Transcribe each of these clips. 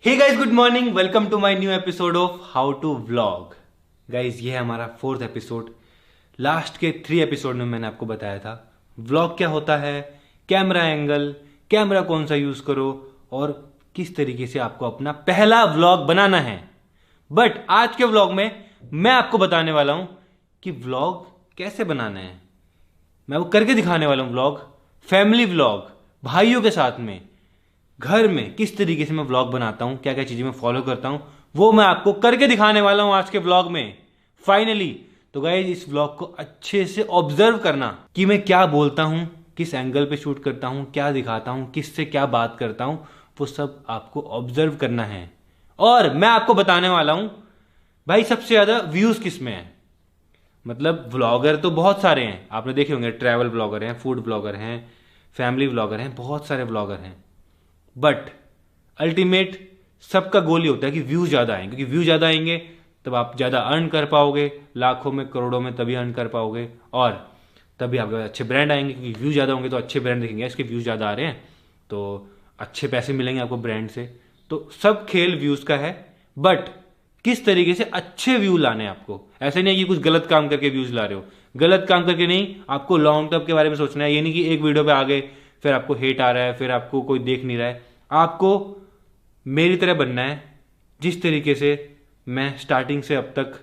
Hey guys, good morning. Welcome to my new episode of how to vlog. Guys, ये है हमारा 4th episode. Last के 3 episode में मैंने आपको बताया था व्लॉग क्या होता है, कैमरा एंगल, कैमरा कौन सा यूज करो और किस तरीके से आपको अपना पहला व्लॉग बनाना है। बट आज के व्लॉग में मैं आपको बताने वाला हूं कि व्लॉग कैसे बनाना है। मैं वो करके दिखाने वाला हूं व्लॉग, फैमिली व्लॉग, भाइयों के साथ में, घर में किस तरीके से मैं व्लॉग बनाता हूं, क्या क्या चीजें मैं फॉलो करता हूं, वो मैं आपको करके दिखाने वाला हूं आज के व्लॉग में फाइनली। तो गाइस, इस व्लॉग को अच्छे से ऑब्जर्व करना कि मैं क्या बोलता हूं, किस एंगल पे शूट करता हूं, क्या दिखाता हूं, किससे क्या बात करता हूं, वो सब आपको ऑब्जर्व करना है। और मैं आपको बताने वाला हूं भाई सबसे ज्यादा व्यूज किस में है। मतलब व्लॉगर तो बहुत सारे हैं, आपने देखे होंगे, ट्रैवल ब्लॉगर हैं, फूड ब्लॉगर हैं, फैमिली ब्लॉगर हैं, बहुत सारे ब्लॉगर हैं। बट अल्टीमेट सबका गोल ही होता है कि व्यू ज्यादा आएंगे, क्योंकि व्यू ज्यादा आएंगे तब आप ज्यादा अर्न कर पाओगे, लाखों में करोड़ों में तभी अर्न कर पाओगे, और तभी आपके पास अच्छे ब्रांड आएंगे, क्योंकि व्यू ज्यादा होंगे तो अच्छे ब्रांड दिखेंगे। इसके व्यूज ज्यादा आ रहे हैं तो अच्छे पैसे मिलेंगे आपको ब्रांड से। तो सब खेल व्यूज का है। बट किस तरीके से अच्छे व्यू लाने हैं आपको, ऐसे नहीं कि कुछ गलत काम करके व्यूज ला रहे हो। गलत काम करके नहीं, आपको लॉन्ग टर्म के बारे में सोचना है। ये नहीं कि एक वीडियो पे आ गए फिर आपको हेट आ रहा है, फिर आपको कोई देख नहीं रहा है। आपको मेरी तरह बनना है, जिस तरीके से मैं स्टार्टिंग से अब तक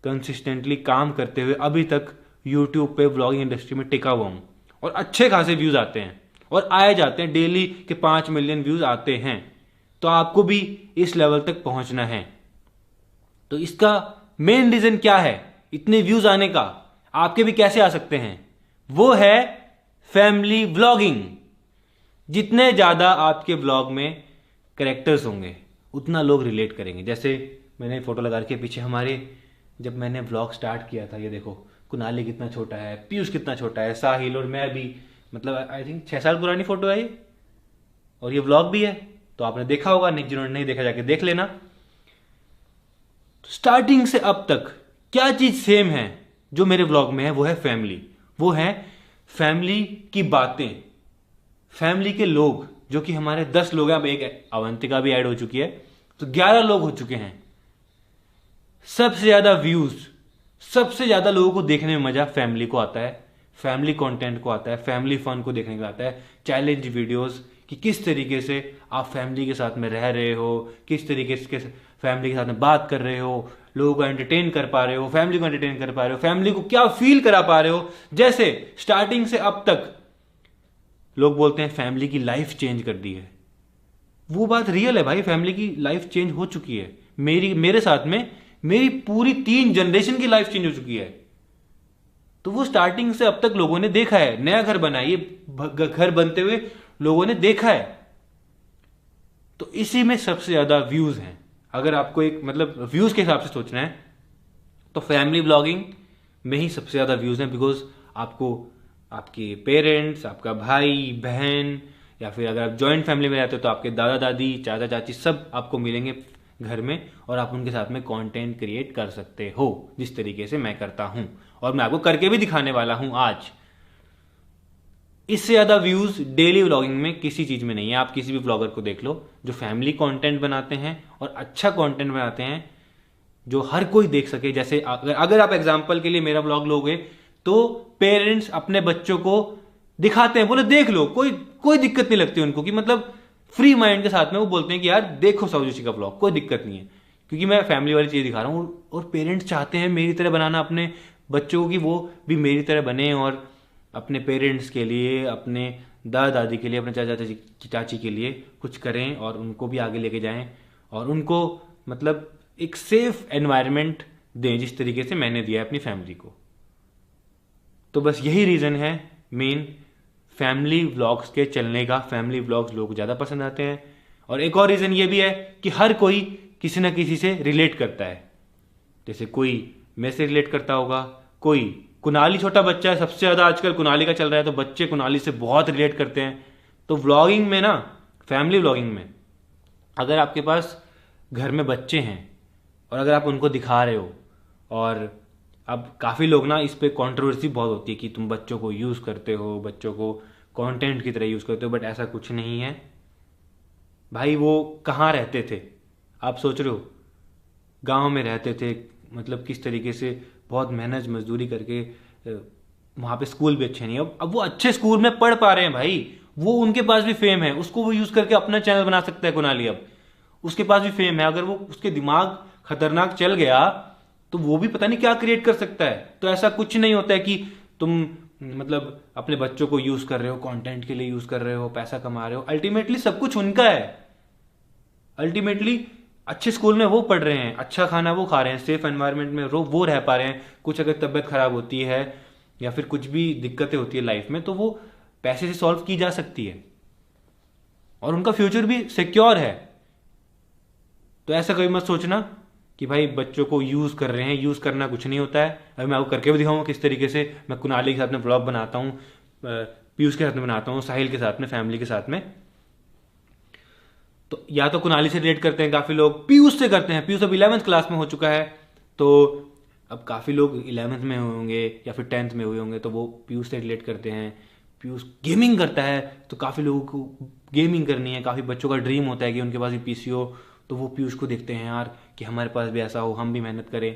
कंसिस्टेंटली काम करते हुए अभी तक यूट्यूब पे व्लॉगिंग इंडस्ट्री में टिका हुआ हूं, और अच्छे खासे व्यूज आते हैं और आए जाते हैं, डेली के 5 मिलियन व्यूज आते हैं। तो आपको भी इस लेवल तक पहुंचना है। तो इसका मेन रीजन क्या है इतने व्यूज आने का, आपके भी कैसे आ सकते हैं, वो है फैमिली व्लॉगिंग। जितने ज्यादा आपके व्लॉग में कैरेक्टर्स होंगे उतना लोग रिलेट करेंगे। जैसे मैंने फोटो लगा के पीछे हमारे, जब मैंने व्लॉग स्टार्ट किया था, ये देखो कुनाली कितना छोटा है, पीयूष कितना छोटा है, साहिल और मैं भी, मतलब आई थिंक 6 साल पुरानी फोटो है ये, और ये व्लॉग भी है। तो आपने देखा होगा, नहीं जिन्होंने नहीं देखा जाके देख लेना। स्टार्टिंग से अब तक क्या चीज सेम है जो मेरे व्लॉग में है, वो है फैमिली। वो है फैमिली की बातें, फैमिली के लोग, जो कि हमारे 10 लोग हैं। अब एक अवंतिका भी ऐड हो चुकी है, तो 11 लोग हो चुके हैं। सबसे ज्यादा व्यूज, सबसे ज्यादा लोगों को देखने में मजा फैमिली को आता है, फैमिली कंटेंट को आता है, फैमिली फन को देखने को आता है। चैलेंज वीडियोस कि किस तरीके से आप फैमिली के साथ में रह रहे हो, किस तरीके से फैमिली के साथ में बात कर रहे हो, लोगों को एंटरटेन कर पा रहे हो, फैमिली को एंटरटेन कर पा रहे हो, फैमिली को क्या फील करा पा रहे हो। जैसे स्टार्टिंग से अब तक लोग बोलते हैं फैमिली की लाइफ चेंज कर दी है, वो बात रियल है भाई। फैमिली की लाइफ चेंज हो चुकी है। मेरे साथ में मेरी पूरी 3 जनरेशन की लाइफ चेंज हो चुकी है। तो वो स्टार्टिंग से अब तक लोगों ने देखा है। नया घर बना है, ये घर बनते हुए लोगों ने देखा है। तो इसी में सबसे ज्यादा व्यूज हैं। अगर आपको एक मतलब व्यूज के हिसाब से सोचना है तो फैमिली ब्लॉगिंग में ही सबसे ज्यादा व्यूज हैं। बिकॉज आपको आपके पेरेंट्स, आपका भाई बहन, या फिर अगर आप जॉइंट फैमिली में रहते हो तो आपके दादा दादी, चाचा चाची सब आपको मिलेंगे घर में, और आप उनके साथ में कंटेंट क्रिएट कर सकते हो जिस तरीके से मैं करता हूं, और मैं आपको करके भी दिखाने वाला हूं आज। इससे ज्यादा व्यूज डेली व्लॉगिंग में किसी चीज में नहीं है। आप किसी भी व्लॉगर को देख लो जो फैमिली कंटेंट बनाते हैं और अच्छा कंटेंट बनाते हैं जो हर कोई देख सके। जैसे अगर आप एग्जांपल के लिए मेरा व्लॉग लोगे तो पेरेंट्स अपने बच्चों को दिखाते हैं, बोले देख लो, कोई कोई दिक्कत नहीं लगती उनको, कि मतलब फ्री माइंड के साथ में वो बोलते हैं कि यार देखो साहू जोशी का व्लॉग, कोई दिक्कत नहीं है, क्योंकि मैं फैमिली वाली चीज दिखा रहा हूं। और पेरेंट्स चाहते हैं मेरी तरह बनाना अपने बच्चों को, कि वो भी मेरी तरह बने और अपने पेरेंट्स के लिए, अपने दादा दादी के लिए, अपने चाचा चाची के लिए कुछ करें और उनको भी आगे लेके जाएं, और उनको मतलब एक सेफ एनवायरनमेंट दें जिस तरीके से मैंने दिया है अपनी फैमिली को। तो बस यही रीजन है मेन फैमिली व्लॉग्स के चलने का। फैमिली व्लॉग्स लोग ज्यादा पसंद आते हैं। और एक और रीजन ये भी है कि हर कोई किसी ना किसी से रिलेट करता है। जैसे कोई मैं से रिलेट करता होगा, कोई कुनाली छोटा बच्चा है, सबसे ज्यादा आजकल कुनाली का चल रहा है, तो बच्चे कुनाली से बहुत रिलेट करते हैं। तो व्लॉगिंग में ना, फैमिली व्लॉगिंग में अगर आपके पास घर में बच्चे हैं और अगर आप उनको दिखा रहे हो, और अब काफी लोग ना इस पे कंट्रोवर्सी बहुत होती है कि तुम बच्चों को यूज करते हो, बच्चों को कंटेंट की तरह यूज करते हो, बट ऐसा कुछ नहीं है भाई। वो कहाँ रहते थे, आप सोच रहे हो गांव में रहते थे, मतलब किस तरीके से बहुत मेहनत मजदूरी करके वहां पे स्कूल भी अच्छे नहीं है, अब वो अच्छे स्कूल में पढ़ पा रहे हैं भाई, वो उनके पास भी फेम है, उसको वो यूज करके अपना चैनल बना सकता है कुणाली। अब उसके पास भी फेम है, अगर वो उसके दिमाग खतरनाक चल गया तो वो भी पता नहीं क्या क्रिएट कर सकता है। तो ऐसा कुछ नहीं होता है कि तुम मतलब अपने बच्चों को यूज कर रहे हो, कंटेंट के लिए यूज कर रहे हो, पैसा कमा रहे हो, अल्टीमेटली सब कुछ उनका है। अल्टीमेटली अच्छे स्कूल में वो पढ़ रहे हैं, अच्छा खाना वो खा रहे हैं, सेफ एनवायरनमेंट में वो रह पा रहे हैं। कुछ अगर तबीयत खराब होती है या फिर कुछ भी दिक्कतें होती है लाइफ में तो वो पैसे से सॉल्व की जा सकती है और उनका फ्यूचर भी सिक्योर है। तो ऐसा कभी मत सोचना कि भाई बच्चों को यूज कर रहे हैं, यूज करना कुछ नहीं होता है। अभी मैं आपको करके भी दिखाऊंगा किस तरीके से मैं कुणाली के साथ में व्लॉग बनाता हूँ, पीयूष के साथ में बनाता हूँ, साहिल के साथ में, फैमिली के साथ में। तो या तो कुणाली से रिलेट करते हैं काफी लोग, पीयूष से करते हैं, पीयूष अब 11th क्लास में हो चुका है, तो अब काफी लोग 11th में होंगे या फिर 10th में हुए होंगे तो वो पीयूष से रिलेट करते हैं। पीयूष गेमिंग करता है तो काफी लोगों को गेमिंग करनी है, काफी बच्चों का ड्रीम होता है कि उनके पास भी पीसी हो, तो वो पीयूष को देखते हैं यार कि हमारे पास भी ऐसा हो, हम भी मेहनत करें।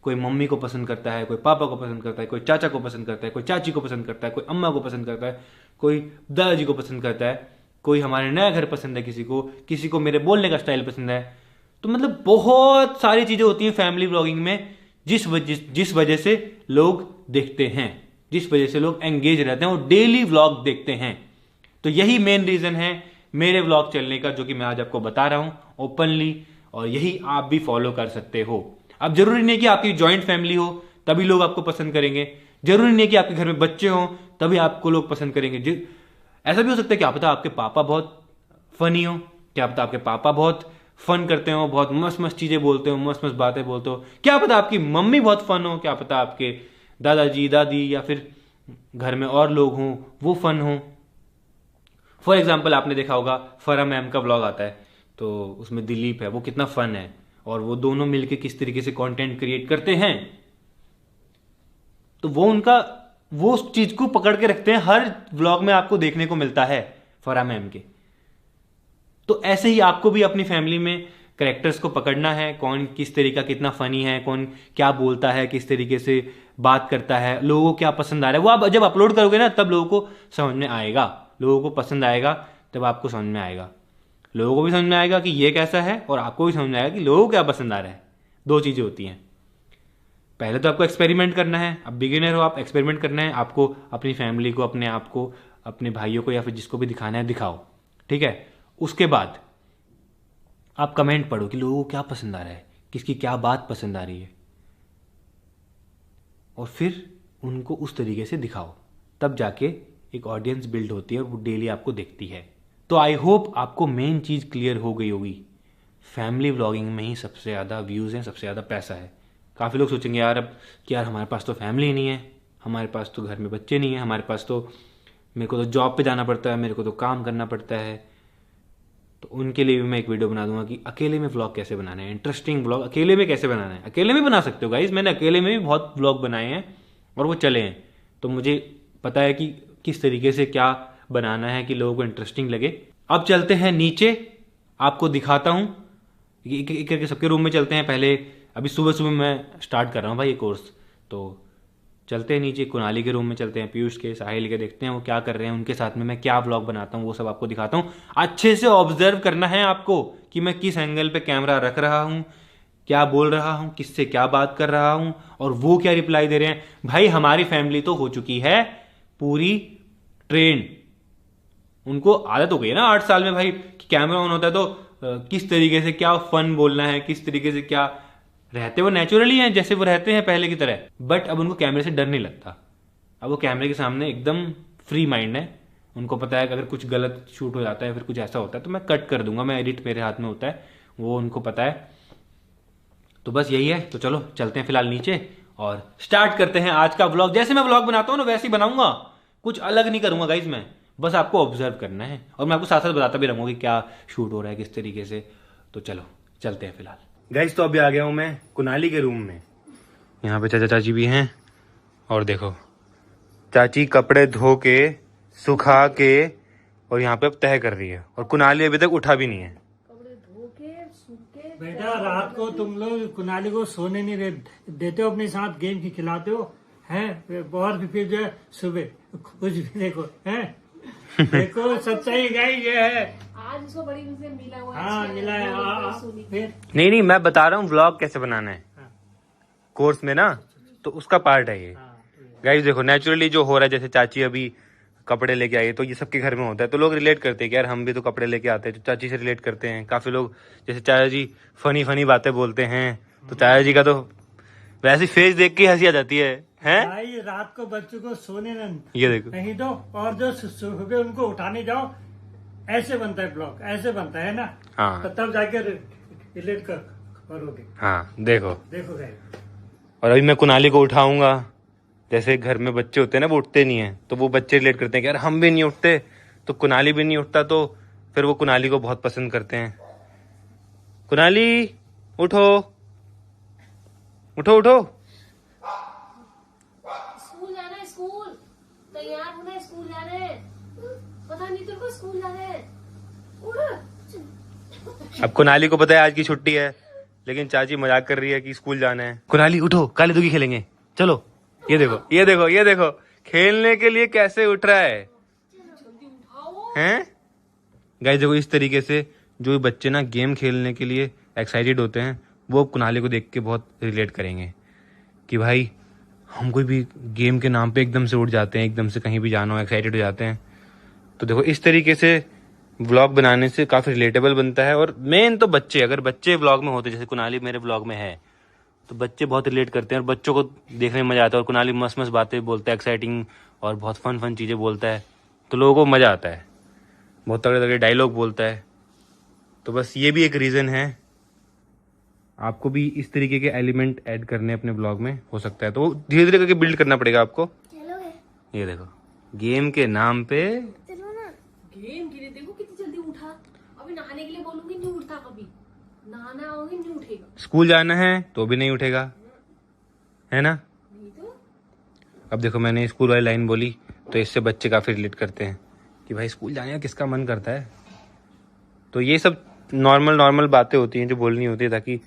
कोई मम्मी को पसंद करता है, कोई पापा को पसंद करता है, कोई चाचा को पसंद करता है, कोई चाची को पसंद करता है, कोई अम्मा को पसंद करता है, कोई दादाजी को पसंद करता है, कोई हमारे नया घर पसंद है, किसी को मेरे बोलने का स्टाइल पसंद है। तो मतलब बहुत सारी चीजें होती हैं फैमिली व्लॉगिंग में जिस वजह से लोग देखते हैं, जिस वजह से लोग एंगेज रहते हैं और डेली व्लॉग देखते हैं। तो यही मेन रीजन है मेरे व्लॉग चलने का, जो कि मैं आज आपको बता रहा हूं ओपनली, और यही आप भी फॉलो कर सकते हो। अब जरूरी नहीं कि आपकी ज्वाइंट फैमिली हो तभी लोग आपको पसंद करेंगे, जरूरी नहीं कि आपके घर में बच्चे हों तभी आपको लोग पसंद करेंगे। ऐसा भी हो सकता है क्या पता आपके पापा बहुत फनी हो, क्या पता आपके पापा बहुत फन करते हो, बहुत मस्त मस्त चीजें बोलते हो, मस्त मस्त बातें बोलते हो, क्या पता आपकी मम्मी बहुत फन हो, क्या पता आपके दादाजी दादी या फिर घर में और लोग हों वो फन हो। फॉर एग्जाम्पल आपने देखा होगा फरा मैम का व्लॉग आता है तो उसमें दिलीप है, वो कितना फन है और वो दोनों मिलके किस तरीके से कंटेंट क्रिएट करते हैं। तो वो उस चीज को पकड़ के रखते हैं, हर व्लॉग में आपको देखने को मिलता है फरा मैम के। तो ऐसे ही आपको भी अपनी फैमिली में कैरेक्टर्स को पकड़ना है, कौन किस तरीका कितना फनी है, कौन क्या बोलता है, किस तरीके से बात करता है, लोगों को क्या पसंद आ रहा है। वो आप जब अपलोड करोगे ना तब लोगों को समझ में आएगा, लोगों को पसंद आएगा, तब आपको समझ में आएगा, लोगों को भी समझ में आएगा कि ये कैसा है और आपको भी समझ में आएगा कि लोगों को क्या पसंद आ रहा है। दो चीजें होती हैं, पहले तो आपको एक्सपेरिमेंट करना है, अब बिगिनर हो आप, एक्सपेरिमेंट करना है आपको, अपनी फैमिली को, अपने आप को, अपने भाइयों को या फिर जिसको भी दिखाना है दिखाओ, ठीक है। उसके बाद आप कमेंट पढ़ो कि लोगों को क्या पसंद आ रहा है, किसकी क्या बात पसंद आ रही है, और फिर उनको उस तरीके से दिखाओ, तब जाके एक ऑडियंस बिल्ड होती है और वो डेली आपको देखती है। तो आई होप आपको मेन चीज क्लियर हो गई होगी, फैमिली व्लॉगिंग में ही सबसे ज्यादा व्यूज हैं, सबसे ज्यादा पैसा है। काफी लोग सोचेंगे यार अब कि यार हमारे पास तो फैमिली नहीं है, हमारे पास तो घर में बच्चे नहीं है, हमारे पास तो, मेरे को तो जॉब पे जाना पड़ता है, मेरे को तो काम करना पड़ता है। तो उनके लिए भी मैं एक वीडियो बना दूंगा कि अकेले में व्लॉग कैसे बनाना है, इंटरेस्टिंग व्लॉग अकेले में कैसे बनाना है। अकेले में बना सकते हो गाइज, मैंने अकेले में भी बहुत व्लॉग बनाए हैं और वो चले हैं, तो मुझे पता है कि किस तरीके से क्या बनाना है कि लोगों को इंटरेस्टिंग लगे। अब चलते हैं नीचे, आपको दिखाता हूं, एक करके सबके रूम में चलते हैं। पहले अभी सुबह सुबह मैं स्टार्ट कर रहा हूँ भाई ये कोर्स, तो चलते हैं नीचे, कुणाली के रूम में चलते हैं, पीयूष के, साहिल के, देखते हैं वो क्या कर रहे हैं, उनके साथ में मैं क्या व्लॉग बनाता हूँ वो सब आपको दिखाता हूँ। अच्छे से ऑब्जर्व करना है आपको कि मैं किस एंगल पे कैमरा रख रहा हूँ, क्या बोल रहा हूँ, किससे क्या बात कर रहा हूँ और वो क्या रिप्लाई दे रहे हैं। भाई हमारी फैमिली तो हो चुकी है पूरी ट्रेन, उनको आदत हो गई है ना 8 साल में भाई कि कैमरा ऑन होता है तो किस तरीके से क्या फन बोलना है, किस तरीके से क्या रहते, वो नेचुरली हैं जैसे वो रहते हैं पहले की तरह। बट अब उनको कैमरे से डर नहीं लगता, अब वो कैमरे के सामने एकदम फ्री माइंड है। उनको पता है कि अगर कुछ गलत शूट हो जाता है, फिर कुछ ऐसा होता है तो मैं कट कर दूंगा, मैं एडिट मेरे हाथ में होता है, वो उनको पता है। तो बस यही है, तो चलो चलते हैं फिलहाल नीचे और स्टार्ट करते हैं आज का व्लॉग। जैसे मैं व्लॉग बनाता हूँ ना वैसे ही बनाऊंगा, कुछ अलग नहीं करूंगा गाइज मैं, बस आपको ऑब्जर्व करना है और मैं आपको साथ साथ बताता भी रहूंगा कि क्या शूट हो रहा है किस तरीके से। तो चलो चलते हैं फिलहाल गाइज। तो अभी आ गया हूं मैं कुणाली के रूम में, यहाँ पे चाचा चाची भी हैं और देखो चाची कपड़े धो के सुखा के और यहाँ पे अब तह कर रही है और कुणाली अभी तक उठा भी नहीं है। कपड़े धो के बेटा रात को तुम लोग कुनाली को सोने नहीं देते हो, अपने साथ गेम की खिलाते हो हैं, और फिर जो है सुबह कुछ भी देखो हैं। देखो सच्चाई गाई ये है। आज उसको बड़ी मुझसे मिला हुआ है। हाँ मिला है। फिर नहीं, मैं बता रहा हूँ व्लॉग कैसे बनाना है हाँ। कोर्स में ना, तो उसका पार्ट है ये। गाइस देखो, नेचुरली जो हो रहा है, जैसे चाची अभी कपड़े लेके आई है, तो ये सबके घर में होता है, तो लोग रिलेट करते हैं कि यार हम भी तो कपड़े लेके आते हैं, तो चाची से रिलेट करते हैं। काफी लोग जैसे चाचा जी फनी बातें बोलते हैं, तो चाचा जी का तो वैसे फेस देख के हंसी आ जाती है भाई रात को बच्चों को सोने ये देखो नहीं दो, और जो सुबह उनको उठाने जाओ, ऐसे बनता है ब्लॉग, ऐसे बनता है ना। हाँ तो तब जाके रिलेट करोगे। हाँ देखो गए। और अभी मैं कुनाली को उठाऊंगा, जैसे घर में बच्चे होते हैं ना, वो उठते नहीं है, तो वो बच्चे रिलेट करते हैं कि यार हम भी नहीं उठते, तो कुनाली भी नहीं उठता, तो फिर वो कुनाली को बहुत पसंद करते हैं। कुनाली उठो उठो उठो। स्कूल जाना है, स्कूल तैयार होना है, स्कूल जाना है। पता नहीं तेरे को स्कूल जाना है। उठ। अब कुनाली को पता है आज की छुट्टी है, लेकिन चाची मजाक कर रही है कि स्कूल जाना है। कुनाली उठो, काली दुगी खेलेंगे, चलो। ये देखो ये देखो ये देखो, खेलने के लिए कैसे उठ रहा है हैं। गाइस देखो, इस तरीके से जो बच्चे ना गेम खेलने के लिए एक्साइटेड होते हैं, वो कुनाली को देख के बहुत रिलेट करेंगे कि भाई हम कोई भी गेम के नाम पे एकदम से उठ जाते हैं, एकदम से कहीं भी जाना हो एक्साइटेड हो जाते हैं। तो देखो इस तरीके से व्लॉग बनाने से काफी रिलेटेबल बनता है। और मेन तो बच्चे, अगर बच्चे व्लॉग में होते, जैसे कुनाली मेरे व्लॉग में है, तो बच्चे बहुत रिलेट करते हैं और बच्चों को देखने में मजा आता है। और कुनाली मस्त मस्त बातें बोलता है, एक्साइटिंग और बहुत फन चीजें बोलता है, तो लोगों को मजा आता है। बहुत तगड़े तगड़े डायलॉग बोलता है। तो बस ये भी एक रीजन है, आपको भी इस तरीके के एलिमेंट ऐड करने अपने ब्लॉग में हो सकता है, तो धीरे धीरे करके बिल्ड करना पड़ेगा आपको। ये देखो, गेम के नाम पे गेम के लिए देखो कितनी जल्दी उठा। अभी नहाने के लिए बोलूंगी, नहीं उठता। कभी नहाना आओगे, नहीं उठेगा। स्कूल जाना है तो भी नहीं उठेगा, है ना। नहीं तो अब देखो, मैंने स्कूल वाली लाइन बोली, तो इससे बच्चे काफी रिलेट करते हैं कि भाई स्कूल जाने का किसका मन करता है। तो ये सब नॉर्मल बातें होती हैं जो बोलनी होती है, ताकि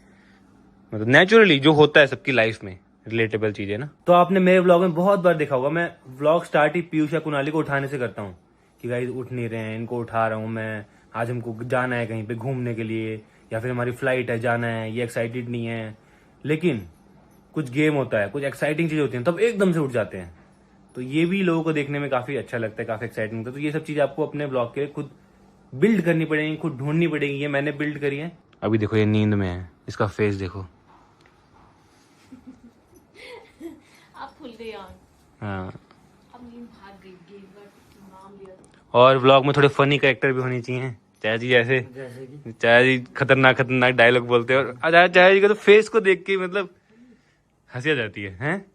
मतलब नेचुरली जो होता है सबकी लाइफ में रिलेटेबल चीजें ना। तो आपने मेरे व्लॉग में बहुत बार देखा होगा, मैं व्लॉग स्टार्ट ही पीयूष या कुनाली को उठाने से करता हूँ कि गाइस उठ नहीं रहे हैं, इनको उठा रहा हूँ मैं, आज हमको जाना है कहीं पे घूमने के लिए, या फिर हमारी फ्लाइट है, जाना है, ये एक्साइटेड नहीं है। लेकिन कुछ गेम होता है, कुछ एक्साइटिंग चीजें होती हैं, तब एकदम से उठ जाते हैं। तो ये भी लोगों को देखने में काफी अच्छा लगता है, काफी एक्साइटिंग होता है। तो ये सब चीजें आपको अपने ब्लॉग के लिए खुद बिल्ड करनी पड़ेगी, खुद ढूंढनी पड़ेगी। ये मैंने बिल्ड करी है। अभी देखो ये नींद में है, इसका फेस देखो। आप खुल गए यार। हाँ, अब नींद भाग गई, गेम का नाम लिया तो। और व्लॉग में थोड़े फनी कैरेक्टर भी होने चाहिए। चाचा जी जैसे चाचा जी खतरनाक डायलॉग बोलते हैं, और चाचा जी का तो फेस को देख के मतलब हंसी आ जाती है, हैं?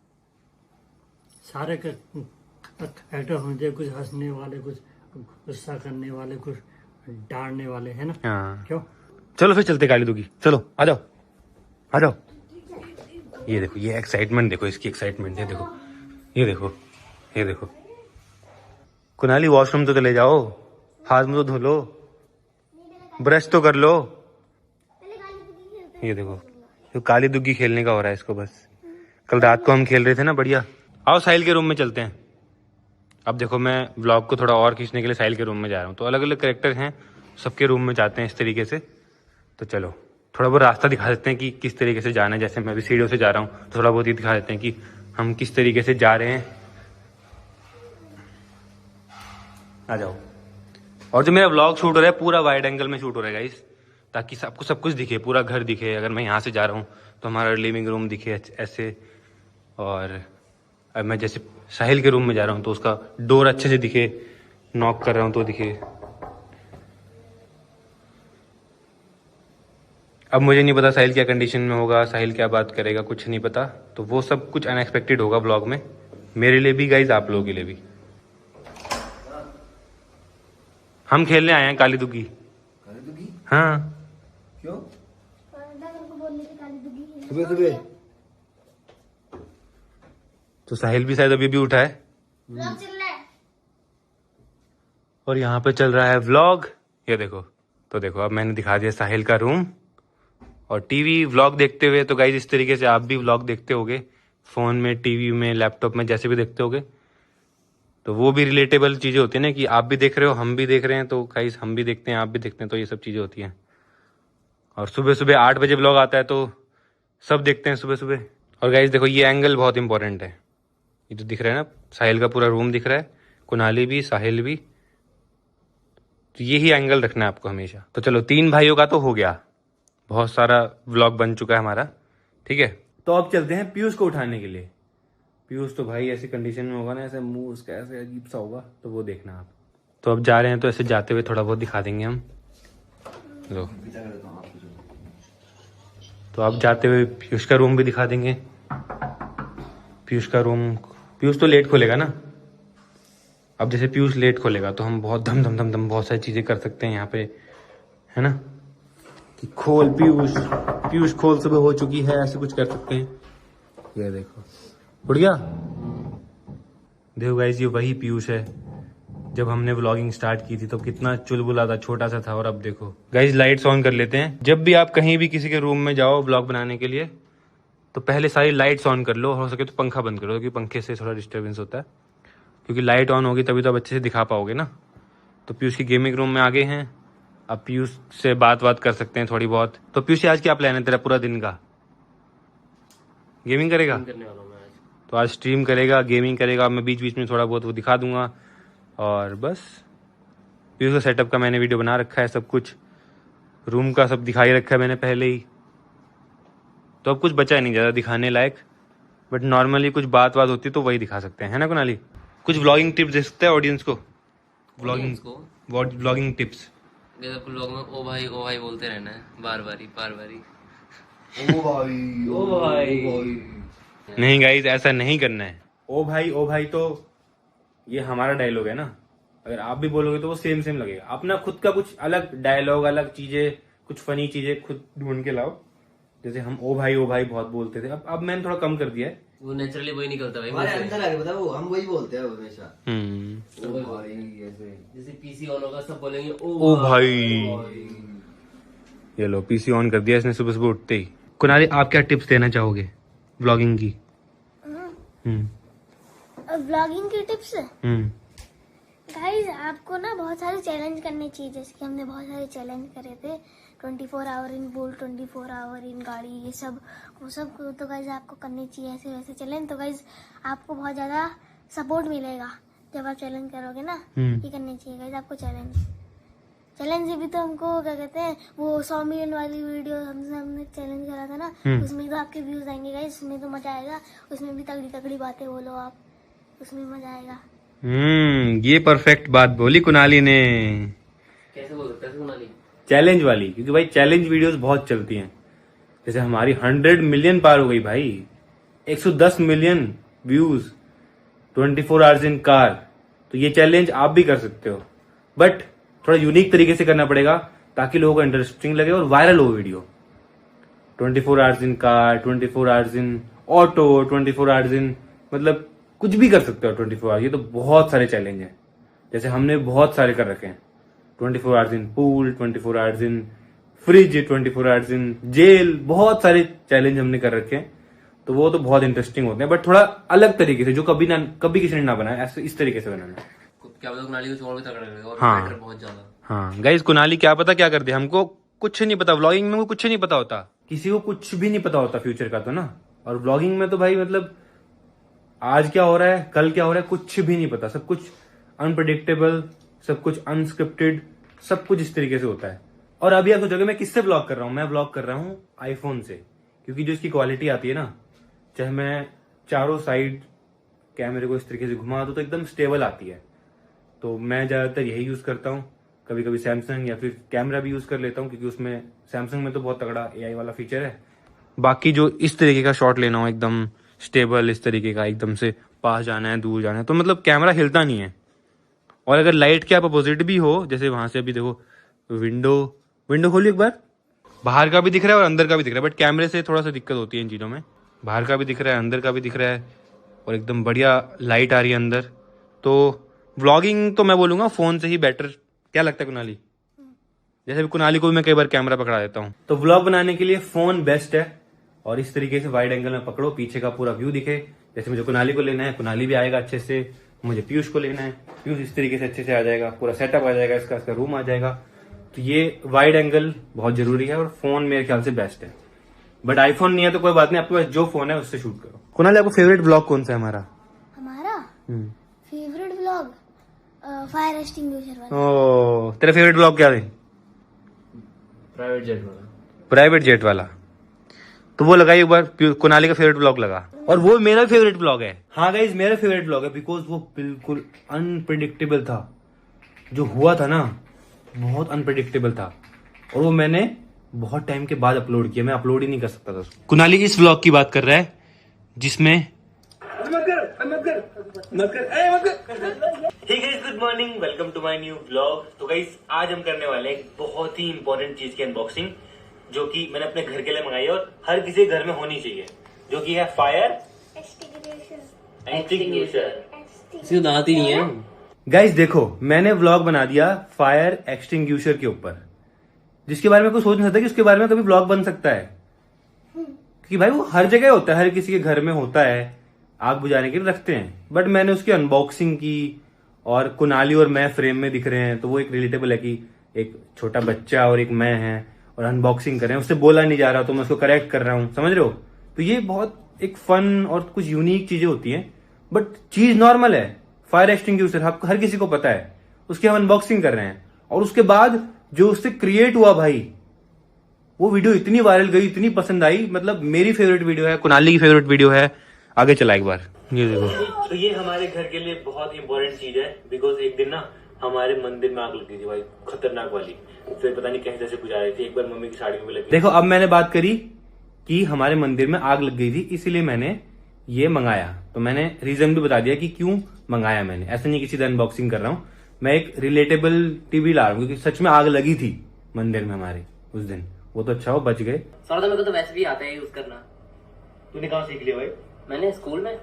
सारे एक्टर होने चाहिए, कुछ हंसने वाले, कुछ गुस्सा करने वाले, कुछ डांटने वाले, है ना। हाँ, क्यों? चलो फिर चलते काली दुगी, चलो आ जाओ आ जाओ। ये देखो, ये एक्साइटमेंट देखो, इसकी एक्साइटमेंट है, देखो ये देखो ये देखो। कुनाली वॉशरूम तो चले जाओ, हाथ मुंह तो धो लो, ब्रश तो कर लो। ये देखो, तो काली दुग्गी खेलने का हो रहा है इसको बस। कल रात को हम खेल रहे थे ना बढ़िया। आओ साहिल के रूम में चलते हैं। अब देखो, मैं व्लॉग को थोड़ा और खींचने के लिए साहिल के रूम में जा रहा हूँ। तो अलग अलग कैरेक्टर हैं, सबके रूम में जाते हैं इस तरीके से। तो चलो थोड़ा बहुत रास्ता दिखा देते हैं कि किस तरीके से जाना है। जैसे मैं अभी सीढ़ियों से जा रहा हूँ, तो थोड़ा बहुत ये दिखा देते हैं कि हम किस तरीके से जा रहे हैं। आ जाओ। और जो मेरा व्लॉग शूट हो रहा है पूरा वाइड एंगल में शूट हो रहा है गाइस, ताकि सबको सब कुछ दिखे, पूरा घर दिखे। अगर मैं यहाँ से जा रहा हूँ तो हमारा लिविंग रूम दिखे ऐसे, और अब मैं जैसे साहिल के रूम में जा रहा हूँ तो उसका डोर अच्छे से दिखे, नॉक कर रहा हूँ तो दिखे। अब मुझे नहीं पता साहिल क्या कंडीशन में होगा, साहिल क्या बात करेगा, कुछ नहीं पता। तो वो सब कुछ अनएक्सपेक्टेड होगा व्लॉग में, मेरे लिए भी गाइस, आप लोगों के लिए भी। हम खेलने आए हैं काली दुगी। काली दुगी? हाँ, क्यों? सुबह सुबह सुबह तो साहिल भी शायद अभी भी उठा है, और यहाँ पे चल रहा है व्लॉग। ये देखो, तो देखो अब मैंने दिखा दिया साहिल का रूम, और टीवी व्लॉग देखते हुए, तो गाइज इस तरीके से आप भी व्लॉग देखते होगे, फ़ोन में, टीवी में, लैपटॉप में, जैसे भी देखते होगे। तो वो भी रिलेटेबल चीज़ें होती हैं ना, कि आप भी देख रहे हो, हम भी देख रहे हैं, तो गाइज हम भी देखते हैं, आप भी देखते हैं, तो ये सब चीज़ें होती हैं। और सुबह सुबह 8 बजे व्लॉग आता है, तो सब देखते हैं सुबह सुबह। और गाइज देखो, ये एंगल बहुत इंपॉर्टेंट है। ये जो दिख रहा है ना, साहिल का पूरा रूम दिख रहा है, कुनाली भी, साहिल भी, तो यही एंगल रखना है आपको हमेशा। तो चलो 3 भाइयों का तो हो गया, बहुत सारा व्लॉग बन चुका है हमारा, ठीक है। तो अब चलते हैं पीयूष को उठाने के लिए। पीयूष तो भाई ऐसी कंडीशन में होगा ना, ऐसे मुंह उसका ऐसे अजीब सा होगा, तो वो देखना आप। तो अब जा रहे हैं, तो ऐसे जाते हुए थोड़ा बहुत दिखा देंगे हम। लो, तो अब जाते हुए पीयूष का रूम भी दिखा देंगे। पीयूष का रूम, पीयूष तो लेट खोलेगा ना। अब जैसे पीयूष लेट खोलेगा, तो हम बहुत धम धम धम धम बहुत सारी चीजें कर सकते हैं यहाँ पे, है ना, कि खोल पीयूष, पीयूष खोल, सुबह हो चुकी है, ऐसे कुछ कर सकते हैं। ये देखो उठ गया। देखो गाइस, ये वही पीयूष है जब हमने व्लॉगिंग स्टार्ट की थी, तो कितना चुलबुला था, छोटा सा था, और अब देखो। गाइस लाइट्स ऑन कर लेते हैं। जब भी आप कहीं भी किसी के रूम में जाओ व्लॉग बनाने के लिए, तो पहले सारी लाइट्स ऑन कर लो, हो सके तो पंखा बंद करो, क्योंकि पंखे से थोड़ा डिस्टर्बेंस होता है, क्योंकि लाइट ऑन होगी तभी तो आप अच्छे से दिखा पाओगे ना। तो पीयूष की गेमिंग रूम में आ गए हैं। अब पीयूष से बात कर सकते हैं थोड़ी बहुत। तो पीयूष आज क्या प्लान है तेरा पूरा दिन का? गेमिंग करेगा? करने वाला हूं मैं आज। तो आज स्ट्रीम करेगा, गेमिंग करेगा, मैं बीच बीच में थोड़ा बहुत वो दिखा दूंगा, और बस। पीयूष का सेटअप का मैंने वीडियो बना रखा है, सब कुछ रूम का सब दिखाई रखा है मैंने पहले ही, तो अब कुछ बचा नहीं ज़्यादा दिखाने लायक, बट नॉर्मली कुछ बात होती तो वही दिखा सकते हैं, है ना कुनाली? कुछ व्लॉगिंग टिप्स दे सकते हैं ऑडियंस को? व्लॉगिंग टिप्स जैसे व्लॉग में ओ भाई बोलते रहना है, बार बारी ओ भाई नहीं गाइज, ऐसा नहीं करना है। ओ भाई तो ये हमारा डायलॉग है ना, अगर आप भी बोलोगे तो वो सेम सेम लगेगा। अपना खुद का कुछ अलग डायलॉग, अलग चीजें, कुछ फनी चीजें खुद ढूंढ के लाओ। जैसे हम ओ भाई बहुत बोलते थे, अब मैंने थोड़ा कम कर दिया है। वो नेचुरली वही निकलता है हमारे भाई अंदर आ गया, पता है, वो हम वही बोलते हैं हमेशा। हम्म, ओ भाई ऐसे। जैसे पीसी ऑन होगा सब बोलेंगे ओ भाई। ये लो, पीसी ऑन कर दिया इसने सुबह सुबह उठते ही। कुनाली, आप क्या टिप्स देना चाहोगे व्लॉगिंग की? व्लॉगिंग की टिप्स गाइस, आपको ना बहुत सारे चैलेंज करने चाहिए। जैसे कि हमने बहुत सारे चैलेंज करे थे, 24 आवर इन बोल, 24 आवर इन गाड़ी, ये सब वो सब तो गाइस आपको करने चाहिए ऐसे वैसे चैलेंज। तो गाइस आपको बहुत ज़्यादा सपोर्ट मिलेगा जब आप चैलेंज करोगे ना। ये करने चाहिए गाइस आपको चैलेंज से भी। तो हमको क्या कहते हैं, वो 100 मिलियन वाली वीडियो हमने चैलेंज करा था ना, उसमें तो आपके व्यूज आएंगे गाइस, उसमें तो मजा आएगा। उसमें भी तगड़ी तगड़ी बातें बोलो आप, उसमें मजा आएगा। ये परफेक्ट बात बोली कुनाली ने। कैसे बोल सकते हैं कुनाली? चैलेंज वाली, क्योंकि भाई चैलेंज वीडियोस बहुत चलती हैं। जैसे हमारी 100 मिलियन पार हो गई भाई, 110 मिलियन व्यूज, 24 आवर्स इन कार। तो ये चैलेंज आप भी कर सकते हो, बट थोड़ा यूनिक तरीके से करना पड़ेगा, ताकि लोगों को इंटरेस्टिंग लगे और वायरल हो वीडियो। 24 आवर्स इन कार, 24 आवर्स इन ऑटो, 24 आवर्स इन, मतलब कुछ भी कर सकते हो 24 आवर्स। ये तो बहुत सारे चैलेंज हैं, जैसे हमने बहुत सारे कर रखे हैं। 24 hours in pool, 24 hours in fridge, 24 hours in jail, बहुत सारे चैलेंज हमने कर रखे हैं। तो वो तो बहुत इंटरेस्टिंग होते हैं, बट थोड़ा अलग तरीके से, जो कभी किसी ने ना बनाया, ऐसे इस तरीके से बनाना है। क्या पता कुनाली को और भी तगड़ा लगेगा, और हाँ। बेटर बहुत ज्यादा। हाँ गाइस, कुनाली क्या पता क्या कर दे, हमको कुछ नहीं पता, व्लॉगिंग में कुछ नहीं पता होता, किसी को कुछ भी नहीं पता होता फ्यूचर का तो ना। और व्लॉगिंग में तो भाई मतलब आज क्या हो रहा है, कल क्या हो रहा है, कुछ भी नहीं पता, सब कुछ अनप्रेडिक्टेबल, सब कुछ अनस्क्रिप्टेड, सब कुछ इस तरीके से होता है। और अभी आप सोचोगे मैं किससे ब्लॉग कर रहा हूँ, मैं ब्लॉग कर रहा हूँ आईफोन से, क्योंकि जो इसकी क्वालिटी आती है ना, चाहे मैं चारों साइड कैमरे को इस तरीके से घुमा दूं तो एकदम स्टेबल आती है। तो मैं ज्यादातर यही यूज करता हूँ, कभी कभी सैमसंग, या फिर कैमरा भी यूज कर लेता हूँ, क्योंकि उसमें सैमसंग में तो बहुत तगड़ा एआई वाला फीचर है। बाकी जो इस तरीके का शॉट लेना हो एकदम स्टेबल, इस तरीके का एकदम से पास जाना है, दूर जाना है, तो मतलब कैमरा हिलता नहीं है। और अगर लाइट के आप अपोजिट भी हो, जैसे वहां से अभी देखो विंडो खोलिए एक बार, बाहर का भी दिख रहा है और अंदर का भी दिख रहा है, बट कैमरे से थोड़ा सा दिक्कत होती है इन चीज़ों में। बाहर का भी दिख रहा है, अंदर का भी दिख रहा है, और एकदम बढ़िया लाइट आ रही है अंदर। तो व्लॉगिंग तो मैं बोलूँगा फ़ोन से ही बेटर। क्या लगता है कुनाली? जैसे भी कुनाली को भी मैं कई बार कैमरा पकड़ा देता हूँ। तो व्लॉग बनाने के लिए फोन बेस्ट है, और इस तरीके से वाइड एंगल में पकड़ो, पीछे का पूरा व्यू दिखे। जैसे मुझे कुनाली को लेना है, कुनाली भी आएगा अच्छे से, मुझे पीयूष को लेना है, पीयूष इस तरीके से अच्छे से आ जाएगा, पूरा सेटअप आ जाएगा, इसका रूम आ जाएगा। तो ये वाइड एंगल बहुत जरूरी है, और फोन मेरे ख्याल से बेस्ट है। बट आईफोन नहीं है तो कोई बात नहीं, आपके पास जो फोन है उससे शूट करो। कुनाली, आपको फेवरेट ब्लॉग कौन सा है हमारा? फेवरेट ब्लॉग फायर एक्सटिंग्विशर वाला। ओ, तेरा फेवरेट ब्लॉग क्या है? प्राइवेट जेट वाला। प्राइवेट जेट वाला, तो वो लगा एक बार। कुनाली का फेवरेट ब्लॉग लगा, और वो मेरा फेवरेट ब्लॉग है। हाँ गाइज, मेरा फेवरेट ब्लॉग है, बिकॉज वो बिल्कुल अनप्रिडिक्टेबल था। जो हुआ था ना, बहुत अनप्रिडिक्टेबल था, और वो मैंने बहुत टाइम के बाद अपलोड किया। मैं अपलोड ही नहीं कर सकता था उसको। कुनाली इस व्लॉग की बात कर रहा है जिसमें good morning, welcome to my new vlog. तो गाइस, आज हम करने वाले हैं एक बहुत ही इंपॉर्टेंट चीज की अनबॉक्सिंग, जो कि मैंने अपने घर के लिए मंगाई है और हर किसी के घर में होनी चाहिए, जो कि है फायर एक्सटिंग्विशर। इसकी तो आती नहीं है। गाइस देखो, मैंने व्लॉग बना दिया फायर एक्सटिंग्विशर के ऊपर, जिसके बारे में कोई सोच नहीं सकता कि उसके बारे में कभी व्लॉग बन सकता है, क्योंकि भाई वो हर जगह होता है, हर किसी के घर में होता है, आग बुझाने के लिए रखते हैं। बट मैंने उसकी अनबॉक्सिंग की, और कुनाली और मैं फ्रेम में दिख रहे हैं, तो वो एक रिलेटेबल है कि एक छोटा बच्चा और एक मैं है, और अनबॉक्सिंग कर रहे हैं। उससे बोला नहीं जा रहा, तो मैं उसको करेक्ट कर रहा हूँ, समझ रहे हो? तो ये बहुत एक फन और कुछ यूनिक चीजें होती हैं, बट चीज नॉर्मल है। फायर एक्सटिंग्विशर आपको हर किसी को पता है, उसकी हम अनबॉक्सिंग कर रहे हैं। और उसके बाद जो उससे क्रिएट हुआ भाई, वो वीडियो इतनी वायरल गई, इतनी पसंद आई, मतलब मेरी फेवरेट वीडियो है, कुनाली की फेवरेट वीडियो है। आगे चला एक बार, ये देखो। तो ये हमारे घर के लिए बहुत इंपॉर्टेंट चीज है, बिकॉज एक दिन ना हमारे मंदिर में आग लगी थी भाई, खतरनाक वाली। फिर पता नहीं कैसे कैसे बुझा रही थी, एक बार मम्मी की साड़ी में भी लगी। देखो, अब मैंने बात करी कि हमारे मंदिर में आग लग गई थी, इसीलिए मैंने ये मंगाया। तो मैंने रीजन भी बता दिया कि क्यों मंगाया मैंने। ऐसा नहीं किसी अनबॉक्सिंग कर रहा हूँ, मैं एक रिलेटेबल टीवी ला रहा हूँ, क्योंकि सच में आग लगी थी मंदिर में हमारे उस दिन। वो तो अच्छा हो, बच गए। सौदा मेरे को तो वैसे भी आता है यूज करना। तूने कहाँ सीख लिया भाई? मैंने स्कूल में।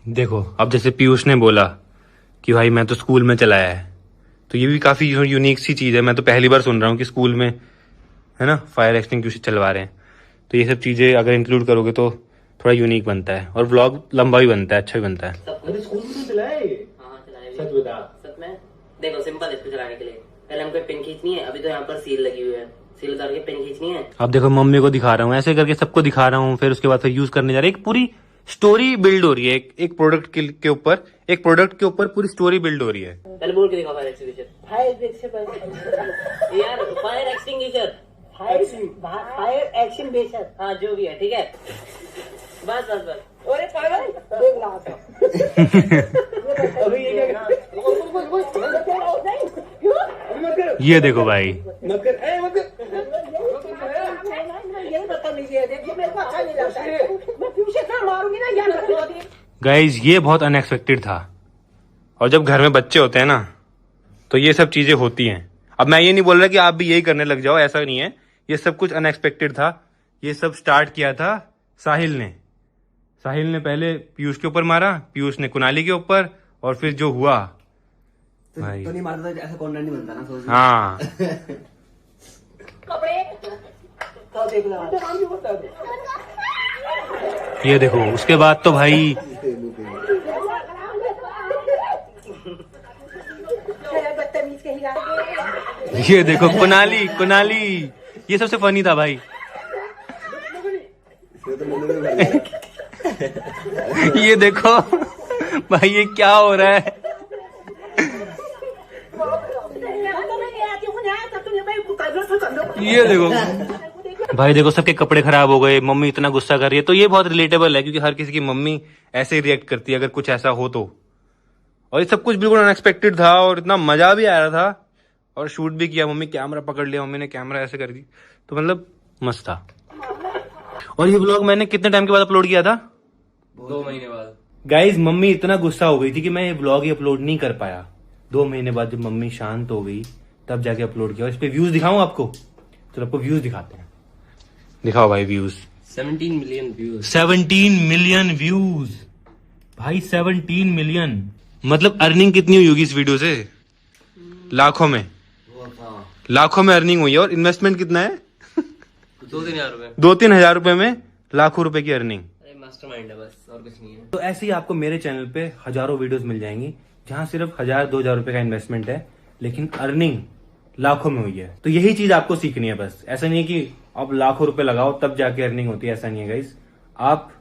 देखो, अब जैसे पीयूष ने बोला कि भाई मैं तो स्कूल में चलाया है, तो ये भी काफी यूनिक सी चीज है। मैं तो पहली बार सुन रहा हूँ कि स्कूल में, है ना, फायर एक्सटिंग्विशर चलवा रहे हैं। तो ये सब चीजें अगर इंक्लूड करोगे तो थोड़ा यूनिक बनता है, और व्लॉग लंबा भी बनता है, अच्छा भी बनता है। स्कूल में चलाया है? हाँ, चलाया। सच बता। सच में। देखो, सिंपल है इसको चलाने के लिए। पहले हमको पिन खींचनी है। अभी तो यहाँ पर सील लगी हुई है, सील उतार के पिन खींचनी है। अब देखो, मम्मी को दिखा रहा हूँ, ऐसे करके सबको दिखा रहा हूँ, फिर उसके बाद फिर यूज करने जा रहे हैं। एक पूरी स्टोरी बिल्ड हो रही है, एक प्रोडक्ट के ऊपर, एक प्रोडक्ट के ऊपर पूरी स्टोरी बिल्ड हो रही है। पहले बोल के दिखाओ फायर एक्सटिंग्विशर। यार, फायर एक्सटिंग्विशर, फायर एक्सटिंग्विशर, हाँ जो भी है, ठीक है। बस। अरे पागल, देख रहा था। अभी ये क्या? ये देखो भाई, गाइज ये बहुत अनएक्सपेक्टेड था, और जब घर में बच्चे होते हैं ना, तो ये सब चीजें होती हैं। अब मैं ये नहीं बोल रहा कि आप भी यही करने लग जाओ, ऐसा नहीं है। ये सब कुछ अनएक्सपेक्टेड था। ये सब स्टार्ट किया था साहिल ने पहले पीयूष के ऊपर मारा, पीयूष ने कुनाली के ऊपर, और फिर जो हुआ भाई, तो नहीं मारता तो ऐसा कंटेंट नहीं बनता ना, सोच। हाँ। ये देखो, उसके बाद तो भाई ये देखो, कुनाली ये सबसे फनी था भाई। ये देखो भाई, ये क्या हो रहा है? ये देखो भाई, देखो सबके कपड़े खराब हो गए, मम्मी इतना गुस्सा कर रही है। तो ये बहुत रिलेटेबल है, क्योंकि हर किसी की मम्मी ऐसे ही रिएक्ट करती है अगर कुछ ऐसा हो तो। और ये सब कुछ बिल्कुल अनएक्सपेक्टेड था, और इतना मजा भी आ रहा था, और शूट भी किया। मम्मी कैमरा पकड़ लिया, मम्मी ने कैमरा ऐसे कर दी, तो मतलब मस्त था। और ये व्लॉग मैंने कितने टाइम के बाद अपलोड किया था? 2 महीने बाद। गाइज, मम्मी इतना गुस्सा हो गई थी कि मैं ये व्लॉग ही अपलोड नहीं कर पाया। 2 महीने बाद जब मम्मी शांत हो गई, तब जाके अपलोड किया। और इस पे व्यूज दिखाऊं आपको? चलो आपको व्यूज दिखाते हैं। दिखाओ भाई views. 17 million views. 17 million views भाई, 17 मिलियन। मतलब अर्निंग कितनी हुई होगी इस वीडियो से? लाखों में। लाखों में अर्निंग हुई है। और इन्वेस्टमेंट कितना है? 2-3 हजार रुपए। 2-3 हजार रुपए में लाखों रुपए की अर्निंग। अरे मास्टरमाइंड है बस, और कुछ नहीं है। तो ऐसे ही आपको मेरे चैनल पे हजारों वीडियोस मिल जाएंगी जहां सिर्फ 1000-2000 रुपए का इन्वेस्टमेंट है, लेकिन अर्निंग लाखों में हुई है। तो यही चीज आपको सीखनी है बस। ऐसा नहीं है कि आप लाखों रुपए लगाओ तब जाके अर्निंग होती है, ऐसा नहीं है गाइस। आप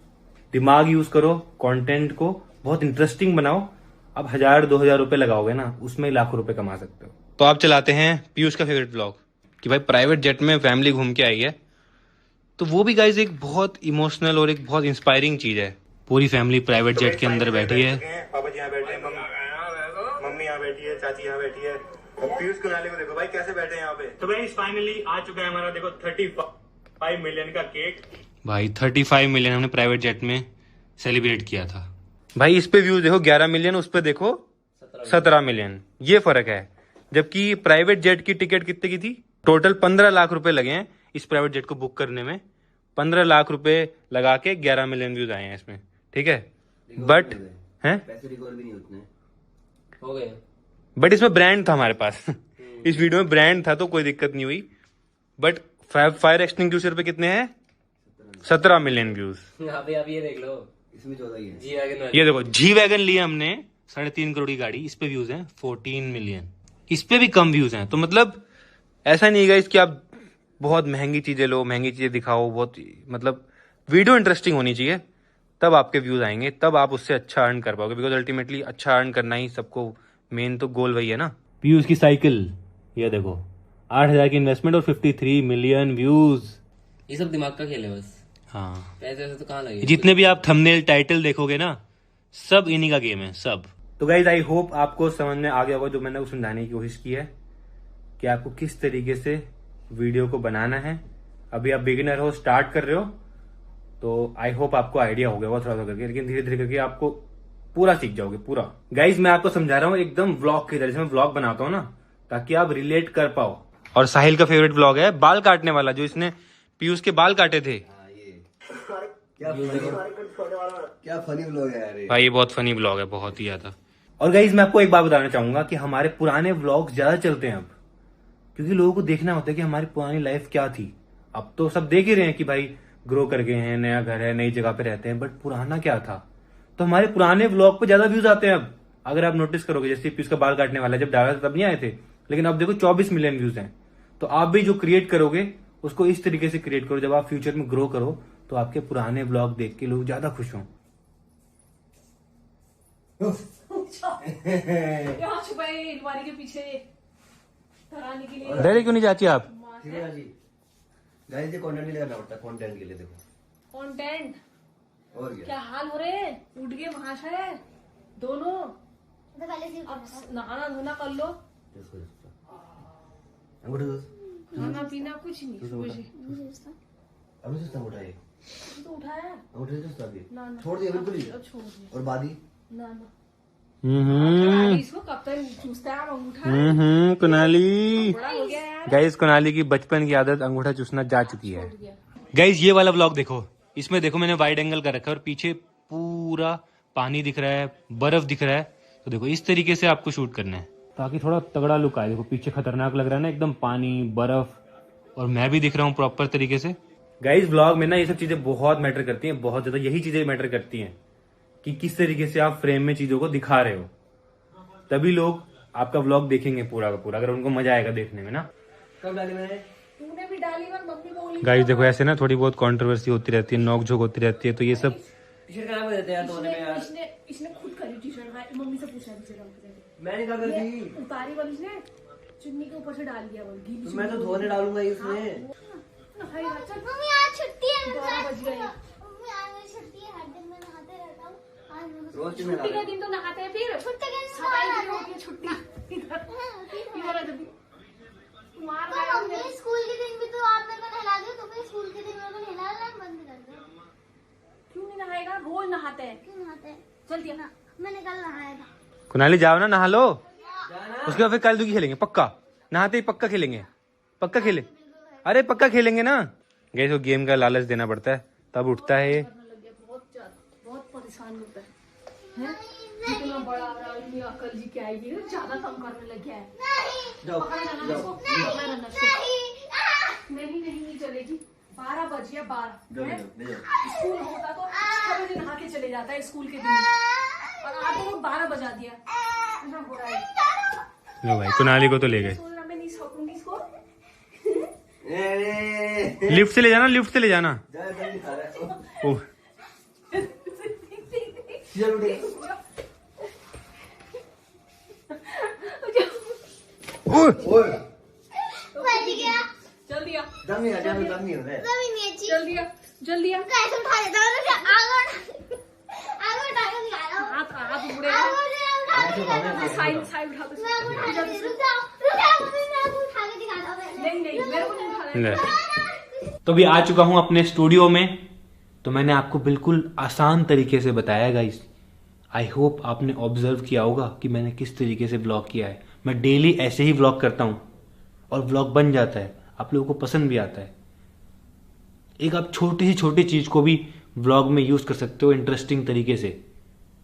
दिमाग यूज करो, कंटेंट को बहुत इंटरेस्टिंग बनाओ। अब 1000-2000 रुपए लगाओगे ना, उसमें ही लाखों रुपए कमा सकते हो। तो आप चलाते हैं पीयूष का फेवरेट ब्लॉग कि भाई प्राइवेट जेट में फैमिली घूम के आई है। तो वो भी गाइस एक बहुत इमोशनल और एक बहुत इंस्पायरिंग चीज है। पूरी फैमिली प्राइवेट जेट के अंदर बैठी है। पापा जी यहाँ बैठे हैं, मम्मी यहाँ बैठी है, चाची यहाँ बैठी है। पीयूष कुनाली को देखो भाई कैसे बैठे हैं यहाँ पे। तो भाई फाइनली आ चुका है हमारा देखो 35 मिलियन का केक। भाई 35 मिलियन हमने प्राइवेट जेट में सेलिब्रेट किया था। भाई इस पे व्यूज देखो 11 मिलियन, उस पे देखो 17 मिलियन। ये फर्क है। जबकि प्राइवेट जेट की टिकट कितने की थी? टोटल 15 लाख रुपए लगे हैं इस प्राइवेट जेट को बुक करने में। 15 लाख रुपए लगा के 11 मिलियन व्यूज आए हैं इसमें, ठीक है। बट हैं पैसे रिकवर भी नहीं उतने हो गए। बट इसमें ब्रांड था हमारे पास। इस वीडियो में ब्रांड था तो कोई दिक्कत नहीं हुई। बट फायर एक्सटिंग्विशर पे कितने हैं? 17 मिलियन व्यूज। यहाँ पे आप ये देख लो, इसमें 14 ही है। जी वैगन ये देखो जी वैगन लिया हमने 3.5 करोड़ की गाड़ी, इस पे व्यूज हैं 14 मिलियन। इस पे भी कम व्यूज हैं। तो मतलब ऐसा नहीं है कि आप बहुत महंगी चीजें लो, महंगी चीजें दिखाओ, बहुत मतलब वीडियो इंटरेस्टिंग होनी चाहिए, तब आपके व्यूज आएंगे, तब आप उससे अच्छा अर्न कर पाओगे। बिकॉज अल्टीमेटली अच्छा अर्न करना ही सबको मेन तो गोल वही है ना। पीयूष की साइकिल ये देखो 8,000 की इन्वेस्टमेंट और 53 मिलियन व्यूज। ये सब दिमाग का खेल है बस। हाँ, पैसे वैसे तो कहाँ लगे। जितने भी आप थंबनेल टाइटल देखोगे ना, सब इन्हीं का गेम है सब। तो गाइज आई होप आपको समझ में आ गया होगा जो मैंने समझाने की कोशिश की है कि आपको किस तरीके से वीडियो को बनाना है। अभी आप बिगिनर हो, स्टार्ट कर रहे हो, तो आई होप आपको आइडिया हो गया होगा थोड़ा सा करके, लेकिन धीरे धीरे करके आपको पूरा सीख जाओगे पूरा। गाइज मैं आपको समझा रहा हूँ एकदम व्लॉग की तरह से। मैं व्लॉग बनाता हूँ ना ताकि आप रिलेट कर पाओ। और साहिल का फेवरेट व्लॉग है बाल काटने वाला, जो इसने पीयूष के बाल काटे थे। क्या फनी व्लॉग है यार ये। भाई ये बहुत फनी व्लॉग है, बहुत ही ज्यादा। और गाइज मैं आपको एक बात बताना चाहूंगा कि हमारे पुराने व्लॉग ज्यादा चलते हैं अब, क्योंकि लोगों को देखना होता है कि हमारी पुरानी लाइफ क्या थी। अब तो सब देख ही रहे हैं कि भाई ग्रो कर गए हैं, नया घर है, नई जगह पे रहते हैं, बट पुराना क्या था। तो हमारे पुराने व्लॉग पे ज्यादा व्यूज आते हैं अब। अगर आप नोटिस करोगे, जैसे पीयूष का बाल काटने वाला जब डाला था तब नहीं आए थे, लेकिन अब देखो 24 मिलियन व्यूज हैं। तो आप भी जो क्रिएट करोगे उसको इस तरीके से क्रिएट करो, जब आप फ्यूचर में ग्रो करो तो आपके पुराने व्लॉग देख के लोग ज्यादा खुश हों। यहाँ छुपाए अलमारी के पीछे डराने के लिए। डरे क्यों नहीं चाची आप? ठीक है जी। गाइस ये कंटेंट नहीं करना पड़ता, कंटेंट के लिए देखो। कंटेंट और क्या हाल हो रहे हैं? उठ गए भाषा है दोनों। तो पहले से अब नहाना धोना कर लो, अंगूठा दो। खाना पीना कुछ नहीं। अभी सुस्ता उठाए। तो उठाया अंगूठे से सुस्ता भी ना ना छोड़ दिया बिल्कुल ही। अब छोड़ दिया और बादी ना ना। इसको कब तक चूसता है अंगूठा? कुनाली। बड़ा हो गया यार। गाइज कुनाली की बचपन की आदत अंगूठा चूसना जा चुकी है। छोड़ दिया। गाइज ये वाला व्लॉग देखो, इसमें देखो मैंने वाइड एंगल कर रखा है और पीछे पूरा पानी दिख रहा है, बर्फ दिख रहा है। तो देखो इस तरीके से आपको शूट करना है ताकि थोड़ा तगड़ा लुक आए। देखो पीछे खतरनाक लग रहा है ना, एकदम पानी बर्फ, और मैं भी दिख रहा हूँ प्रॉपर तरीके से। गाइज व्लॉग में ना ये सब चीजें बहुत मैटर करती हैं, बहुत ज्यादा। यही चीजें मैटर करती हैं कि किस तरीके से आप फ्रेम में चीजों को दिखा रहे हो, तभी लोग आपका व्लॉग देखेंगे पूरा का पूरा, अगर उनको मजा आएगा देखने में ना। कब डाली मैंने? तूने भी डाली और मम्मी बोली। गाइस देखो ऐसे ना थोड़ी बहुत कंट्रोवर्सी होती रहती है, नोक झोंक होती रहती है, तो ये सब टी-शर्ट खराब कर देते हैं धोने में यार। इसने खुद करी टी-शर्ट। हाँ, मम्मी से पूछा टी-शर्ट मैंने क्या कर दी? उतारी वाली ने चुन्नी के ऊपर से डाल दिया वो गीली। तो मैं तो धोने डालूंगा ही इसमें। हाय बच्चा मम्मी आज छुट्टी है। 12 बज गए। मम्मी आज मेरी छुट्टी है, हर दिन मैं नहाते रहता हूँ। आज मेरे रोज क्यों छुट्टी नहीं का दिन तो नहाते हैं फिर। छुट्टी के दिन सफाई के लिए होती है छुट्टी। इधर आ जल्दी। मार तो रहा मम्मी है। स्कूल के दिन भी तो आप मेरे को नहला दो, तो फिर स्कूल के दिन मेरे को नहलाना बंद कर दो। क्यों नहीं नहाएगा? रोज नहाते हैं। क्यों नहाते हैं? चल दिया ना मैंने कल नहाया था। कुनाली जाओ ना नहा लो, उसके बाद फिर कल दुखी खेलेंगे पक्का। नहाते ही पक्का खेलेंगे, पक्का खेले। अरे पक्का खेलेंगे ना। गैस वो गेम का लालच देना पड़ता है तब उठता है ये। बहुत ज्यादा बहुत परेशान होता है। इतना बड़ा आदमी अकल जी क्या आएगी, ज्यादा कम करने लग गया है। जाओ पकड़ा रहना जाओ इसको, पकड़ा रहना इसको। नहीं चलेगी, 12 बज गया, 12 है? स्कूल होता तो 6 बजे नहा के चले जाता है स्कूल के दिन, और आप लोग 12 बजा दिया। इतना बुरा है। लो भाई कुनाली को तो ले गए। सोचना मैं नहीं सकूंगी इसको। लिफ्ट से ले जाना, लिफ्ट से ले जाना। ओह चल दिया, दम नहीं हो रहा है। जल्दी आ। कैसे उठा देता हूँ ना, आगे उठा के निकालो। हाथ मुड़े, साइड उठा दो। नहीं मेरे को नहीं उठाना। तो अभी आ चुका हूं अपने स्टूडियो में। तो मैंने आपको बिल्कुल आसान तरीके से बताया गाइस। आई होप आपने ऑब्जर्व किया होगा कि मैंने किस तरीके से व्लॉग किया है। मैं डेली ऐसे ही व्लॉग करता हूं और व्लॉग बन जाता है, आप लोगों को पसंद भी आता है। एक आप छोटी सी छोटी चीज को भी व्लॉग में यूज कर सकते हो इंटरेस्टिंग तरीके से,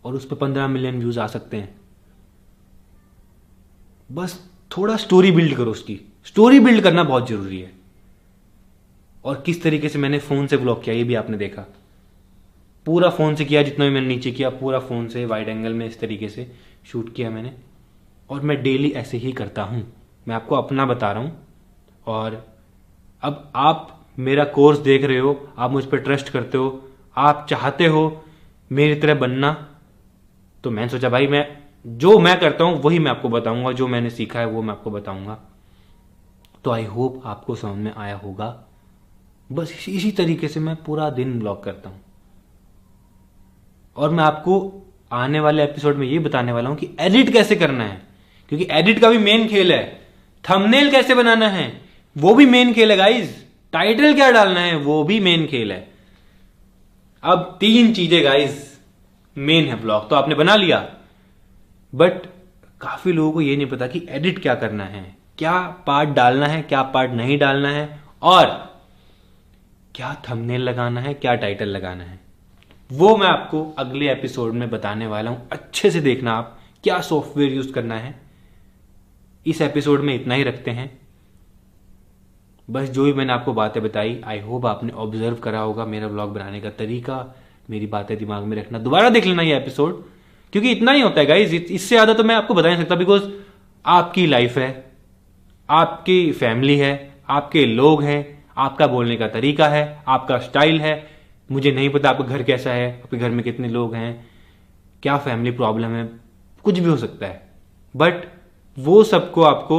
और उस पर 15 मिलियन व्यूज आ सकते हैं। बस थोड़ा स्टोरी बिल्ड करो, उसकी स्टोरी बिल्ड करना बहुत जरूरी है। और किस तरीके से मैंने फोन से व्लॉग किया ये भी आपने देखा, पूरा फोन से किया, जितना भी मैंने नीचे किया पूरा फोन से वाइड एंगल में इस तरीके से शूट किया मैंने। और मैं डेली ऐसे ही करता हूं, मैं आपको अपना बता रहा हूं। और अब आप मेरा कोर्स देख रहे हो, आप मुझ पर ट्रस्ट करते हो, आप चाहते हो मेरी तरह बनना, तो मैंने सोचा भाई मैं जो मैं करता हूं वही मैं आपको बताऊंगा, जो मैंने सीखा है वो मैं आपको बताऊंगा। तो आई होप आपको समझ में आया होगा। बस इसी तरीके से मैं पूरा दिन व्लॉग करता हूं। और मैं आपको आने वाले एपिसोड में ये बताने वाला हूं कि एडिट कैसे करना है, क्योंकि एडिट का भी मेन खेल है। थंबनेल कैसे बनाना है वो भी मेन खेल है गाइज। टाइटल क्या डालना है वो भी मेन खेल है। अब 3 चीजें गाइज मेन है। व्लॉग तो आपने बना लिया, बट काफी लोगों को ये नहीं पता कि एडिट क्या करना है, क्या पार्ट डालना है, क्या पार्ट नहीं डालना है, और क्या थंबनेल लगाना है, क्या टाइटल लगाना है। वो मैं आपको अगले एपिसोड में बताने वाला हूं। अच्छे से देखना आप क्या सॉफ्टवेयर यूज करना है। इस एपिसोड में इतना ही रखते हैं। बस जो भी मैंने आपको बातें बताई, आई होप आपने ऑब्जर्व करा होगा मेरा व्लॉग बनाने का तरीका। मेरी बातें दिमाग में रखना, दोबारा देख लेना ये एपिसोड, क्योंकि इतना ही होता है गाइज। इससे ज्यादा तो मैं आपको बता नहीं सकता, बिकॉज आपकी लाइफ है, आपकी फैमिली है, आपके लोग हैं, आपका बोलने का तरीका है, आपका स्टाइल है। मुझे नहीं पता आपका घर कैसा है, आपके घर में कितने लोग हैं, क्या फैमिली प्रॉब्लम है, कुछ भी हो सकता है। बट वो सबको आपको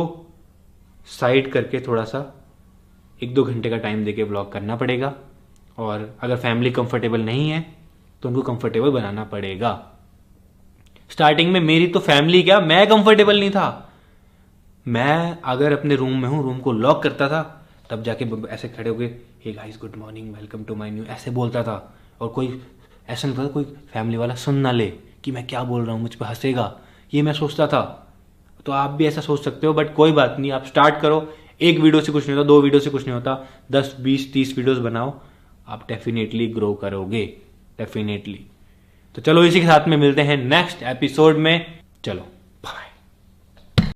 साइड करके थोड़ा सा 1-2 घंटे का टाइम देके व्लॉग करना पड़ेगा। और अगर फैमिली कंफर्टेबल नहीं है तो उनको कंफर्टेबल बनाना पड़ेगा। स्टार्टिंग में मेरी तो फैमिली क्या, मैं कंफर्टेबल नहीं था। मैं अगर अपने रूम में हूं, रूम को लॉक करता था, तब जाके ऐसे खड़े हो गए, hey guys good morning, welcome to my new, ऐसे बोलता था। और कोई ऐसा नहीं था कोई फैमिली वाला सुन ना ले कि मैं क्या बोल रहा हूं, मुझ पर हंसेगा, ये मैं सोचता था। तो आप भी ऐसा सोच सकते हो, बट कोई बात नहीं, आप स्टार्ट करो। 1 वीडियो से कुछ नहीं होता, 2 वीडियो से कुछ नहीं होता, 10, 20, 30 वीडियोस बनाओ, आप डेफिनेटली ग्रो करोगे, डेफिनेटली। तो चलो इसी के साथ में मिलते हैं नेक्स्ट एपिसोड में। चलो।